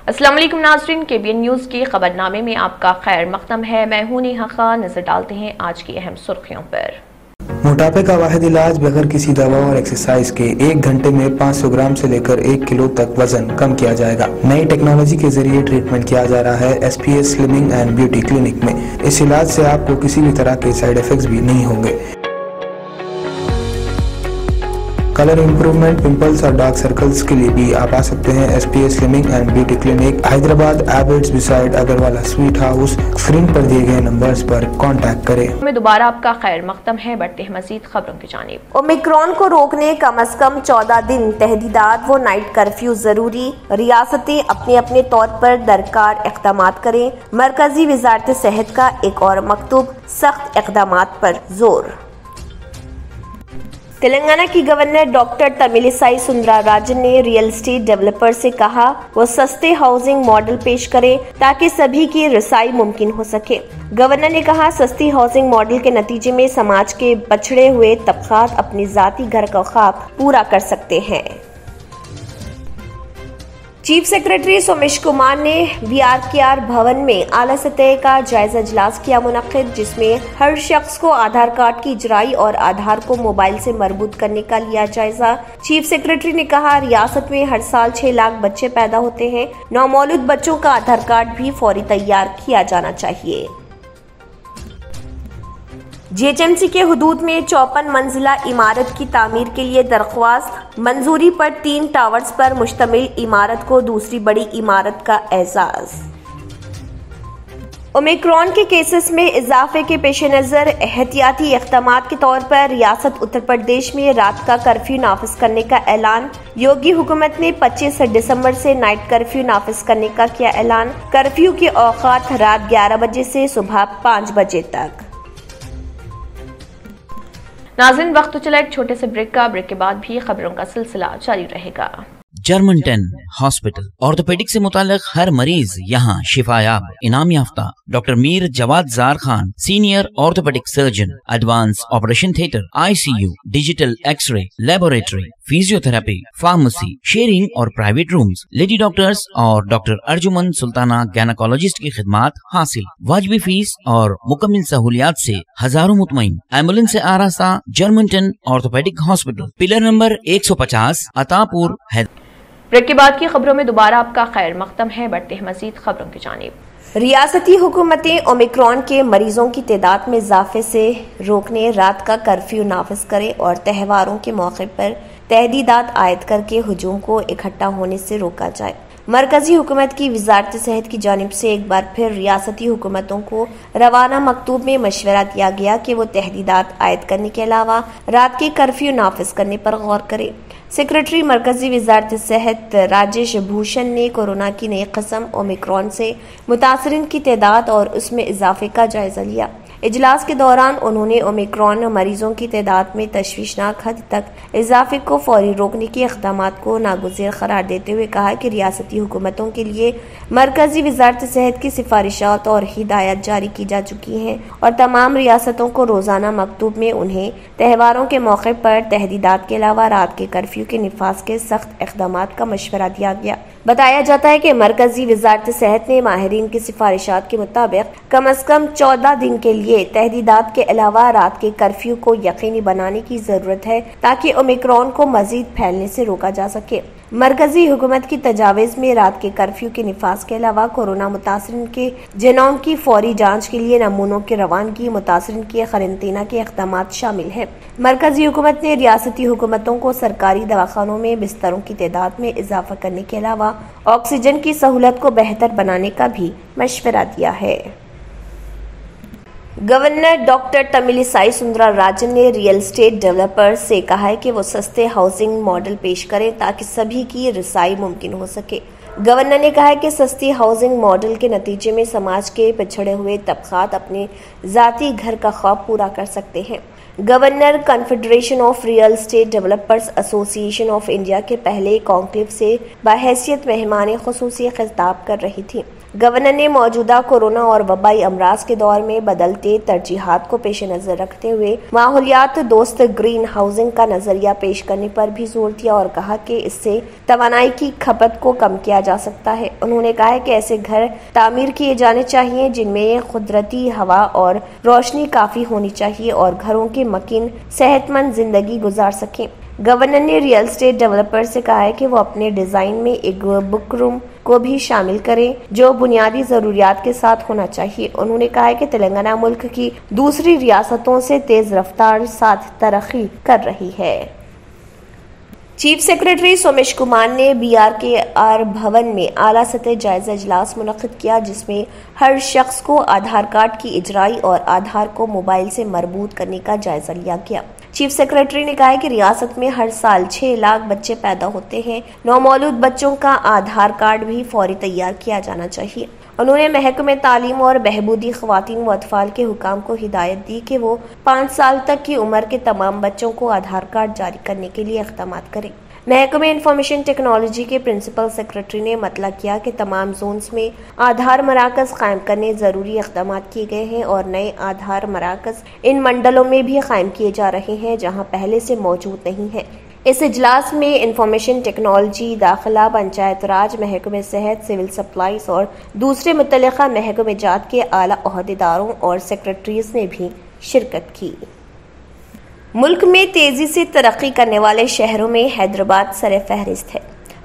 अस्सलाम वालेकुम नाज़रीन, KBN न्यूज़ के खबरनामे में आपका खैर मक़दम है। मैं हूं नेहा खान। नजर डालते हैं आज की अहम सुर्खियों पर। मोटापे का वाहिद इलाज बगैर किसी दवा और एक्सरसाइज के 1 घंटे में 500 ग्राम से लेकर 1 किलो तक वजन कम किया जाएगा। नई टेक्नोलॉजी के जरिए ट्रीटमेंट किया जा रहा है SPS slimming and beauty clinic में। इस इलाज से आपको किसी भी तरह के साइड इफेक्ट्स भी नहीं होंगे। कलर इंप्रूवमेंट, पिंपल्स और डार्क सर्कल्स के लिए भी आप आ सकते हैं SPS slimming and beauty clinic, Hyderabad, एबर्ट्स beside Agarwala sweet house. Screen पर दिए गए नंबर्स पर कांटेक्ट करें। में दोबारा आपका खैर मक़दम है। बढ़ते हैं मजीद खबरों की जानिब। ओमिक्रॉन को रोकने कम अज कम 14 दिन तहदीदात व नाइट कर्फ्यू जरूरी। रियासतें अपने अपने तौर पर दरकार इक़दाम करें। मरकजी वज़ारत सेहत का एक और मकतूब, सख्त इक़दामात पर जोर। तेलंगाना की गवर्नर डॉक्टर तमिलिसाई सुंदरराजन ने रियल एस्टेट डेवलपर से कहा वो सस्ते हाउसिंग मॉडल पेश करें ताकि सभी की रसाई मुमकिन हो सके। गवर्नर ने कहा सस्ती हाउसिंग मॉडल के नतीजे में समाज के पछड़े हुए तबकात अपनी जाती घर का ख्वाब पूरा कर सकते हैं। चीफ सेक्रेटरी सोमेश कुमार ने VRKR भवन में आला सतह का जायजा इजलास किया मुनक्किद, जिसमें हर शख्स को आधार कार्ड की इजराई और आधार को मोबाइल से मरबूत करने का लिया जायजा। चीफ सेक्रेटरी ने कहा रियासत में हर साल 6 लाख बच्चे पैदा होते हैं। नौमौलूद बच्चों का आधार कार्ड भी फौरी तैयार किया जाना चाहिए। GHMC के हुदूद में 54 मंजिला इमारत की तामीर के लिए दरख्वास्त। मंजूरी पर 3 टावर्स पर मुश्तमिल इमारत को दूसरी बड़ी इमारत का एजाज। ओमिक्रॉन के केसेस में इजाफे के पेश नज़र एहतियाती इक़दामात के तौर पर रियासत उत्तर प्रदेश में रात का कर्फ्यू नाफिज करने का ऐलान। योगी हुकूमत ने 25 दिसंबर से नाइट कर्फ्यू नाफिज करने का किया ऐलान। कर्फ्यू के औकात रात 11 बजे से सुबह 5 बजे तक। नाज़रीन, वक्त तो चला एक छोटे से ब्रेक का। ब्रेक के बाद भी खबरों का सिलसिला जारी रहेगा। जर्मन 10 हॉस्पिटल ऑर्थोपेडिक से मुताल्लिक हर मरीज यहाँ शिफायाब। इनाम याफ्ता doctor Mir Jawad Zar Khan, senior orthopaedic surgeon, advance operation theatre, ICU, digital x-ray, laboratory, physiotherapy, pharmacy, sharing और प्राइवेट रूम्स, लेडी डॉक्टर्स और डॉक्टर अर्जुमन सुल्ताना गायनेकोलॉजिस्ट की खिदमात हासिल। वाजिबी फीस और मुकम्मल सहूलियात से हजारों मुतमईन। एम्बुलेंस से आरास्ता German 10 orthopaedic hospital, pillar number 150, Attapur, Hyderabad. Break के बाद की खबरों में दोबारा आपका खैर मक़दम है। बढ़ते हैं मजीद खबरों की जानिब। रियासती हुकूमतें ओमिक्रॉन के मरीजों की तादाद में इजाफे से रोकने रात का कर्फ्यू नाफिज करें और त्योहारों के मौके पर तहदीदात आयद करके हुजूम को इकट्ठा होने से रोका जाए। मरकजी हुकूमत की वजारत सेहत की जानिब से एक बार फिर रियासती हुकूमतों को रवाना मकतूब में मशवरा दिया गया कि वो तहदीदात आयद करने के अलावा रात के कर्फ्यू नाफिज करने पर गौर करें। सेक्रेटरी मरकजी वजारत सेहत राजेश भूषण ने कोरोना की नई किस्म ओमिक्रॉन से मुतासरीन की तादाद और उसमें इजाफे का जायजा लिया। इजलास के दौरान उन्होंने ओमिक्रॉन मरीजों की तादाद में तशवीशनाक हद तक इजाफे को फौरी रोकने के इक़दामात को नागुज़ीर करार देते हुए कहा कि रियासती हुकूमतों के लिए मरकजी वजारत सेहत की सिफारिशात और हिदायत जारी की जा चुकी हैं और तमाम रियासतों को रोजाना मकतूब में उन्हें त्योहारों के मौके पर तहदीदात के अलावा रात के कर्फ्यू के निफाज के सख्त इक़दामात का मशवरा दिया गया। बताया जाता है कि मरकजी वजारत सेहत ने माहिरीन की सिफारिशात के मुताबिक कम अज कम 14 दिन के लिए तहदीदात के अलावा रात के कर्फ्यू को यकीनी बनाने की जरूरत है ताकि ओमिक्रॉन को मजीद फैलने से रोका जा सके। मरकजी हुकूमत की तजावीज़ में रात के कर्फ्यू के निफाज के अलावा कोरोना मुतासरीन के जिनोम की फौरी जांच के लिए नमूनों की रवानगी, मुतासरीन के खरंतीना के इक़दामात शामिल हैं। मरकजी हुकूमत ने रियासती हुकूमतों को सरकारी दवाखानों में बिस्तरों की तादाद में इजाफा करने के अलावा ऑक्सीजन की सहूलत को बेहतर बनाने का भी मशवरा दिया है। गवर्नर डॉक्टर तमिलिसाई सुंदरराजन ने रियल एस्टेट डेवलपर्स से कहा है कि वो सस्ते हाउसिंग मॉडल पेश करें ताकि सभी की रसाई मुमकिन हो सके। गवर्नर ने कहा है कि सस्ती हाउसिंग मॉडल के नतीजे में समाज के पिछड़े हुए तबकात अपने जाती घर का ख्वाब पूरा कर सकते हैं। Governor confederation of real estate developers association of India के पहले कॉन्क्लेव से बाहैसियत मेहमान खुसूसी खिताब कर रही थी। गवर्नर ने मौजूदा कोरोना और वबाई अमराज के दौर में बदलते तरजीहात को पेश नजर रखते हुए माहौलियात दोस्त ग्रीन हाउसिंग का नजरिया पेश करने पर भी जोर दिया और कहा कि इससे तवानाई की खपत को कम किया जा सकता है। उन्होंने कहा है कि ऐसे घर तामीर किए जाने चाहिए जिनमें कुदरती हवा और रोशनी काफी होनी चाहिए और घरों के मकीन सेहतमंद जिंदगी गुजार सकें। गवर्नर ने रियल एस्टेट डेवलपर से कहा है कि वो अपने डिजाइन में एक बुक रूम को भी शामिल करें जो बुनियादी जरूरियात के साथ होना चाहिए। उन्होंने कहा है कि तेलंगाना मुल्क की दूसरी रियासतों से तेज रफ्तार साथ तरक्की कर रही है। चीफ सेक्रेटरी सोमेश कुमार ने BRKR भवन में आला सतह जायजा इजलास मुनक्किद किया जिसमें हर शख्स को आधार कार्ड की इजराई और आधार को मोबाइल से मरबूत करने का जायजा लिया गया। चीफ सेक्रेटरी ने कहा है कि रियासत में हर साल 6 लाख बच्चे पैदा होते हैं। नौमौलूद बच्चों का आधार कार्ड भी फौरी तैयार किया जाना चाहिए। उन्होंने महकमे तालीम और बहबूदी ख्वातीन व अतफाल के हुकाम को हिदायत दी कि वो 5 साल तक की उम्र के तमाम बच्चों को आधार कार्ड जारी करने के लिए इक़दाम करें। महकमे इंफॉर्मेशन टेक्नोलॉजी के प्रिंसिपल सेक्रेटरी ने मतला किया कि तमाम जोन्स में आधार मराकज कायम करने जरूरी इक़दाम किए गए हैं और नए आधार मराकज इन मंडलों में भी कायम किए जा रहे हैं जहां पहले से मौजूद नहीं है। इस इजलास में इंफॉर्मेशन टेक्नोलॉजी, दाखिला, पंचायत राज, महकमे सेहत, सिविल सप्लाईज और दूसरे मुतल्लिका महकमे जात के आला ओहदेदारों और सेक्रेटरीज ने भी शिरकत की। मुल्क में तेजी से तरक्की करने वाले शहरों में हैदराबाद सर-ए-फहरिस्त है।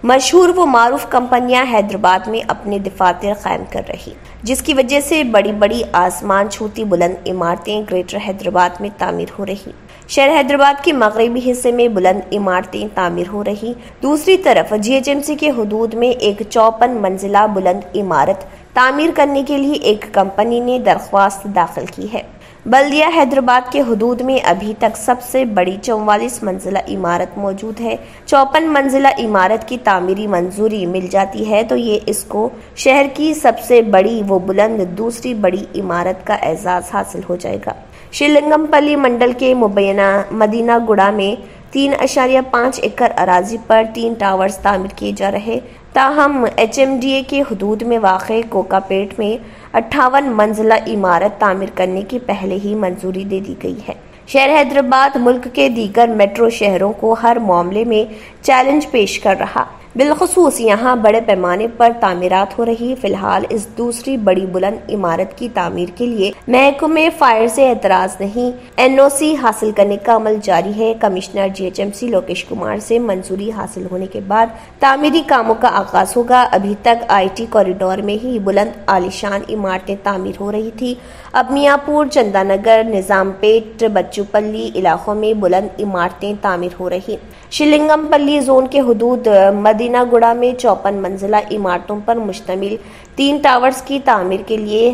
मशहूर व मारूफ कंपनियां हैदराबाद में अपने दफातर कायम कर रही, जिसकी वजह से बड़ी बड़ी आसमान छूती बुलंद इमारतें ग्रेटर हैदराबाद में तामीर हो रही। शहर हैदराबाद के मगरबी हिस्से में बुलंद इमारतें तामीर हो रही। दूसरी तरफ GHMC के हुदूद में एक 54 मंजिला बुलंद इमारत तामीर करने के लिए एक कंपनी ने दरख्वास्त दाखिल की है। बल्दिया हैदराबाद के हुदूद में अभी तक सबसे बड़ी 44 मंजिला इमारत मौजूद है। 54 मंजिला इमारत की तामीरी मंजूरी मिल जाती है तो ये इसको शहर की सबसे बड़ी व बुलंद दूसरी बड़ी इमारत का एजाज हासिल हो जाएगा। श्रीलिंगमपल्ली मंडल के मुबैना मदीना गुड़ा में 3.5 एकड़ अराजी पर 3 टावर्स तामीर किए जा रहे। ताहम HMDA के हुदूद में वाक़े कोकापेट में 58 मंजिला इमारत तामीर करने की पहले ही मंजूरी दे दी गई है। शहर हैदराबाद मुल्क के दीगर मेट्रो शहरों को हर मामले में चैलेंज पेश कर रहा, बिलखुसूस यहाँ बड़े पैमाने पर तामीरात हो रही। फिलहाल इस दूसरी बड़ी बुलंद इमारत की तामीर के लिए महकमे फायर से एतराज नहीं, NOC हासिल करने का अमल जारी है। कमिश्नर GHMC लोकेश कुमार से मंजूरी हासिल होने के बाद तामीरी कामों का आगाज होगा। अभी तक IT कॉरिडोर में ही बुलंद आलिशान इमारतें तामीर हो रही थी। अब मियाँपुर, चंदानगर, निजामपेट, बच्चूपल्ली इलाकों में बुलंद इमारतें तामीर हो रही। श्रीलिंगमपल्ली जोन के हुदूद मदीना गुड़ा में 54 मंजिला इमारतों पर मुश्तमिल 3 टावर्स की तामीर के लिए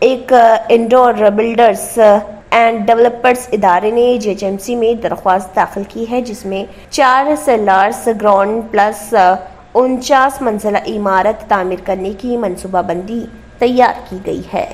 एक इंडोर बिल्डर्स एंड डेवलपर्स इदारे ने GHMC में दरख्वास्त दाखिल की है, जिसमें 4 सेलार्स ग्राउंड प्लस 49 मंजिला इमारत तामीर करने की मनसूबाबंदी तैयार की गई है।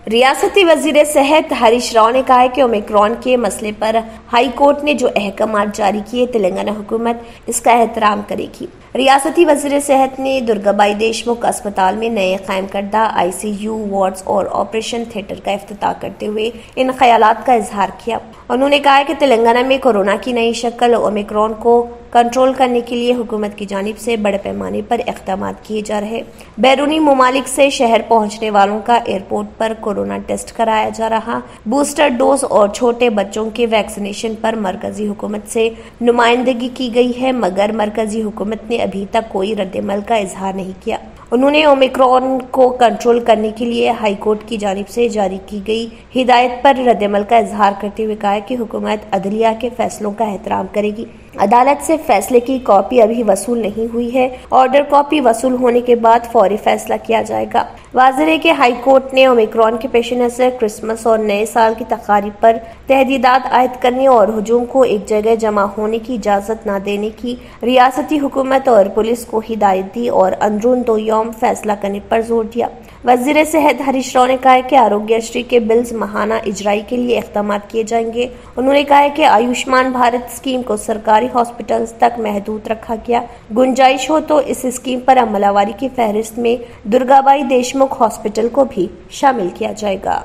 रियासती वजीर सेहत हरीश राव ने कहा है कि ओमिक्रॉन के मसले पर हाई कोर्ट ने जो अहकाम जारी किए तेलंगाना हुकूमत इसका एहतराम करेगी। रियासती वजीर सेहत ने दुर्गाबाई देशमुख अस्पताल में नए कायम करदा ICU वार्ड्स और ऑपरेशन थिएटर का इफ्तिताह करते हुए इन ख्यालात का इजहार किया। उन्होंने कहा है कि तेलंगाना में कोरोना की नई शक्ल ओमिक्रॉन को कंट्रोल करने के लिए हुकूमत की जानिब से बड़े पैमाने पर इक़दाम किए जा रहे। बैरूनी ममालिक से शहर पहुंचने वालों का एयरपोर्ट पर कोरोना टेस्ट कराया जा रहा। बूस्टर डोज और छोटे बच्चों के वैक्सीनेशन पर मरकजी हुकूमत से नुमाइंदगी की गई है, मगर मरकजी हुकूमत ने अभी तक कोई रद्दमल का इजहार नहीं किया। उन्होंने ओमिक्रॉन को कंट्रोल करने के लिए हाईकोर्ट की जानिब से जारी की गई हिदायत पर रद्दमल का इजहार करते हुए कहा कि हुकूमत अदलिया के फैसलों का एहतराम करेगी। अदालत से फैसले की कॉपी अभी वसूल नहीं हुई है। ऑर्डर कॉपी वसूल होने के बाद फौरी फैसला किया जाएगा। वाज़ेह है कि हाई कोर्ट ने ओमिक्रॉन के पेश नज़र क्रिसमस और नए साल की तकारीब पर तहदीदात आयद करने और हुजूम को एक जगह जमा होने की इजाजत न देने की रियासती हुकूमत और पुलिस को हिदायत दी और अंदरून 2 यौम प्रॉम्प्ट फैसला करने पर जोर दिया। वजीर सेहत हरीश राव ने कहा है कि आरोग्यश्री के बिल्स माहाना इजराई के लिए इक़दाम किए जाएंगे। उन्होंने कहा है कि आयुष्मान भारत स्कीम को सरकारी हॉस्पिटल्स तक महदूद रखा गया। गुंजाइश हो तो इस स्कीम पर अमलावरी की फहरिस्त में दुर्गाबाई देशमुख हॉस्पिटल को भी शामिल किया जाएगा।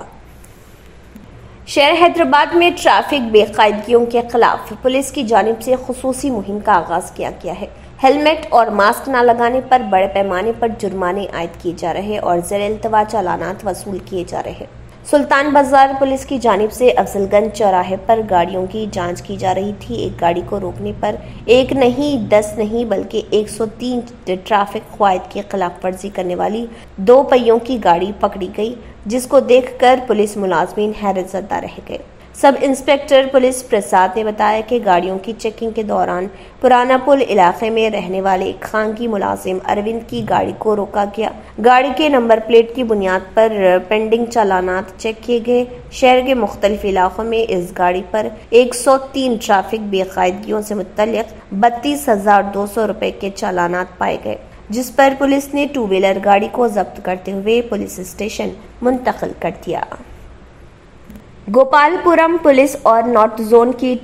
शहर हैदराबाद में ट्रैफिक बेकायदगियों के खिलाफ पुलिस की जानिब से खुसूसी मुहिम का आगाज किया गया है। हेलमेट और मास्क न लगाने पर बड़े पैमाने पर जुर्माने आयद किए जा रहे और ज़ेर-ए-इल्तवा चालानात वसूल किए जा रहे। सुल्तान बाजार पुलिस की जानिब से अफजलगंज चौराहे पर गाड़ियों की जांच की जा रही थी। एक गाड़ी को रोकने पर 1 नहीं 10 नहीं बल्कि 103 ट्रैफिक क़वायद की खिलाफ वर्जी करने वाली 2 पहियों की गाड़ी पकड़ी गई, जिसको देखकर पुलिस मुलाजमीन हैरत ज़दा रह गए। सब इंस्पेक्टर पुलिस प्रसाद ने बताया कि गाड़ियों की चेकिंग के दौरान पुराना पुल इलाके में रहने वाले एक खानगी मुलाजिम अरविंद की गाड़ी को रोका गया। गाड़ी के नंबर प्लेट की बुनियाद पर पेंडिंग चालानात चेक किए गए। शहर के मुख्तलिफ इलाकों में इस गाड़ी पर 103 ट्रैफिक बेकायदगियों से मुतल्लिक 32,200 रुपए के चालानात पाए गए, जिस पर पुलिस ने 2 व्हीलर गाड़ी को जब्त करते हुए पुलिस स्टेशन मुंतकिल कर दिया। गोपालपुरम पुलिस और नॉर्थ जोन की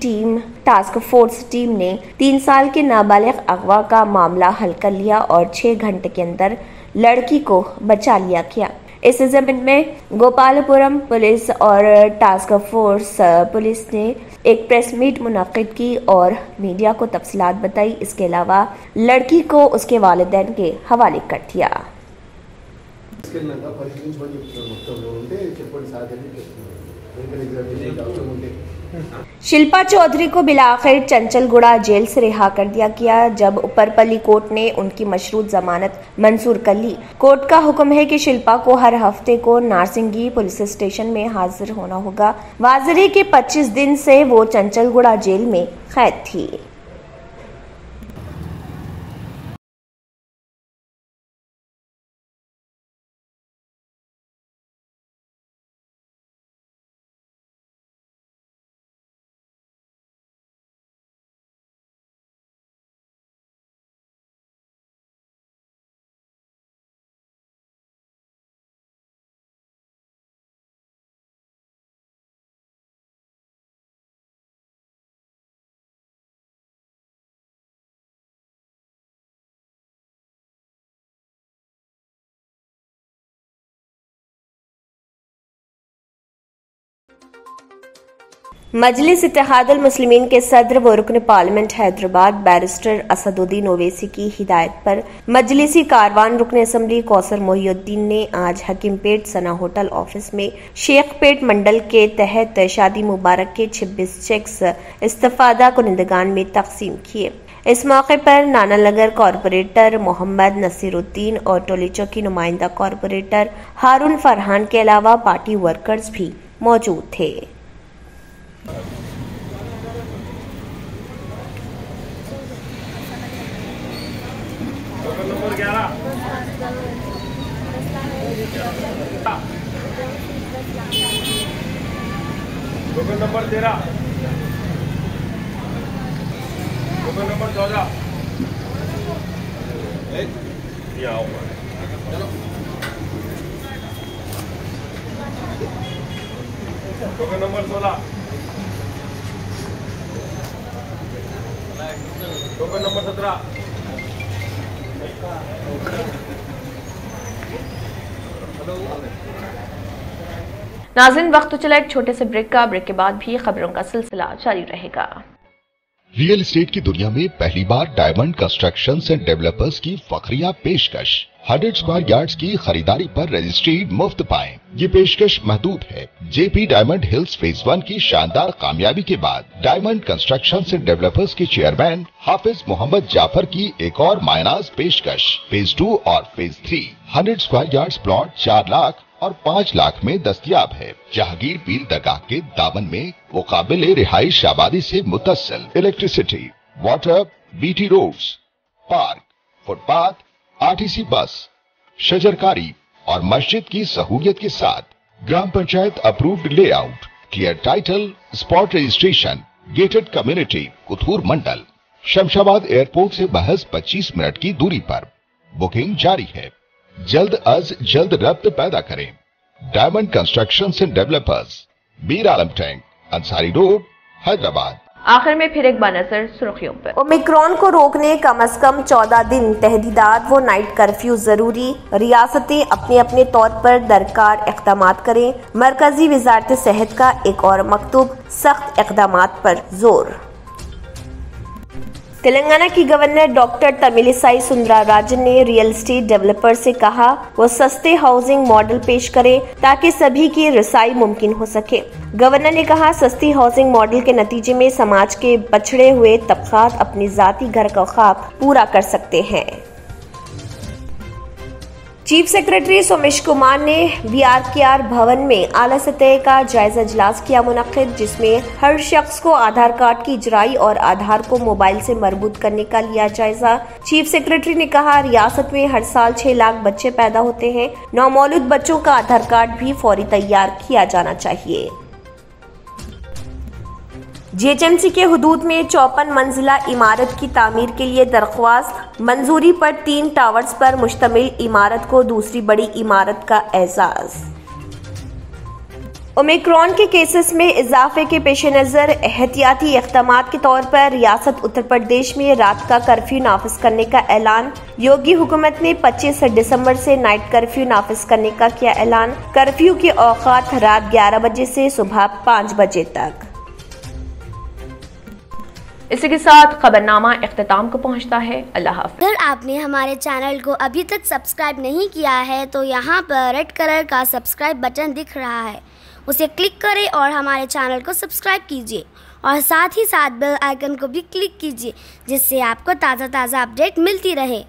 टास्क फोर्स टीम ने 3 साल के नाबालिग अगवा का मामला हल कर लिया और 6 घंटे के अंदर लड़की को बचा लिया गया। इस जमीन में गोपालपुरम पुलिस और टास्क फोर्स पुलिस ने एक प्रेस मीट मुनक्किद की और मीडिया को तफसीलात बताई। इसके अलावा लड़की को उसके वालिदैन के हवाले कर दिया। शिल्पा चौधरी को बिलाखिर चंचलगुड़ा जेल से रिहा कर दिया गया जब ऊपरपल्ली कोर्ट ने उनकी मशरूत जमानत मंजूर कर ली। कोर्ट का हुक्म है कि शिल्पा को हर हफ्ते को नारसिंगी पुलिस स्टेशन में हाजिर होना होगा। वाज़ेह है कि 25 दिन से वो चंचलगुड़ा जेल में कैद थी। मजलिस इत्तेहादुल मुस्लिमीन के सदर व रुकन पार्लियामेंट हैदराबाद बैरिस्टर असदुद्दीन ओवैसी की हिदायत पर मजलिसी कारवान रुकन असम्बली कौसर मोहिउद्दीन ने आज हकीमपेट सना होटल ऑफिस में शेखपेट मंडल के तहत शादी मुबारक के 26 चेक्स इस्तिफादा कुनिंदगान में तकसीम किए। इस मौके पर नानानगर कॉरपोरेटर मोहम्मद नसीरुद्दीन और टोलीचो की नुमाइंदा कॉरपोरेटर हारून फरहान के अलावा पार्टी वर्कर्स भी मौजूद थे। Number 11 token number 13 token number 14 token number 16 token number 17 नाज़रीन वक्त तो चला एक छोटे से ब्रेक का। ब्रेक के बाद भी खबरों का सिलसिला जारी रहेगा। रियल एस्टेट की दुनिया में पहली बार डायमंड कंस्ट्रक्शंस एंड डेवलपर्स की फखरिया पेशकश 100 स्क्वायर यार्ड्स की खरीदारी पर रजिस्ट्री मुफ्त पाएं। ये पेशकश महदूद है। जेपी डायमंड हिल्स फेज 1 की शानदार कामयाबी के बाद डायमंड कंस्ट्रक्शंस एंड डेवलपर्स के चेयरमैन हाफिज मोहम्मद जाफर की एक और मायनाज पेशकश फेज 2 और phase 3 100 square yards plot 4 lakh और 5 लाख में दस्तयाब है। जहांगीर पीर दरगाह के दामन में वो काबिल रिहाइश आबादी से मुत्तसिल electricity, water, BT roads, park, footpath, RTC bus, शजरकारी और मस्जिद की सहूलियत के साथ ग्राम panchayat approved layout, clear title, spot registration, gated community, Kothur mandal, Shamshabad airport से महज 25 मिनट की दूरी पर। बुकिंग जारी है। जल्द अज जल्द रब्त पैदा करें। Diamond construction and developers, Mir Alam tank, Ansari road, Hyderabad. आखिर में फिर एक बार नजर सुर्खियों पर। ओमिक्रॉन को रोकने कम से कम 14 दिन तहदीदात व नाइट कर्फ्यू जरूरी। रियासतें अपने अपने तौर पर दरकार इक़दाम करें। मरकजी वज़ारत सेहत का एक और मकतूब, सख्त इक़दामात पर जोर। तेलंगाना की गवर्नर डॉक्टर तमिलिसाई सुंदरराजन ने रियल एस्टेट डेवलपर से कहा वो सस्ते हाउसिंग मॉडल पेश करें ताकि सभी की रसाई मुमकिन हो सके। गवर्नर ने कहा सस्ती हाउसिंग मॉडल के नतीजे में समाज के पछड़े हुए तबकात अपनी जाती घर का ख्वाब पूरा कर सकते हैं। चीफ सेक्रेटरी सोमेश कुमार ने VRKR भवन में आला सतह का जायजा इजलास किया मुनक्किद, जिसमें हर शख्स को आधार कार्ड की इजराई और आधार को मोबाइल से मरबूत करने का लिया जायजा। चीफ सेक्रेटरी ने कहा रियासत में हर साल 6 लाख बच्चे पैदा होते हैं। नौमौलूद बच्चों का आधार कार्ड भी फौरी तैयार किया जाना चाहिए। GHMC के हुदूद में 54 मंजिला इमारत की तामीर के लिए दरख्वास्त। मंजूरी पर 3 टावर्स पर मुश्तमिल इमारत को दूसरी बड़ी इमारत का एजाज। ओमिक्रॉन के केसेस में इजाफे के पेश नज़र एहतियाती इक़दाम के तौर पर रियासत उत्तर प्रदेश में रात का कर्फ्यू नाफिज करने का ऐलान। योगी हुकूमत ने 25 दिसंबर से नाइट कर्फ्यू नाफिज करने का किया ऐलान। कर्फ्यू के औकात रात 11 बजे से सुबह 5 बजे तक। इसी के साथ खबरनामा इख्तिताम को पहुंचता है। अल्लाह हाफ़िज़। अगर आपने हमारे चैनल को अभी तक सब्सक्राइब नहीं किया है तो यहाँ पर रेड कलर का सब्सक्राइब बटन दिख रहा है, उसे क्लिक करें और हमारे चैनल को सब्सक्राइब कीजिए और साथ ही साथ बेल आइकन को भी क्लिक कीजिए, जिससे आपको ताज़ा अपडेट मिलती रहे।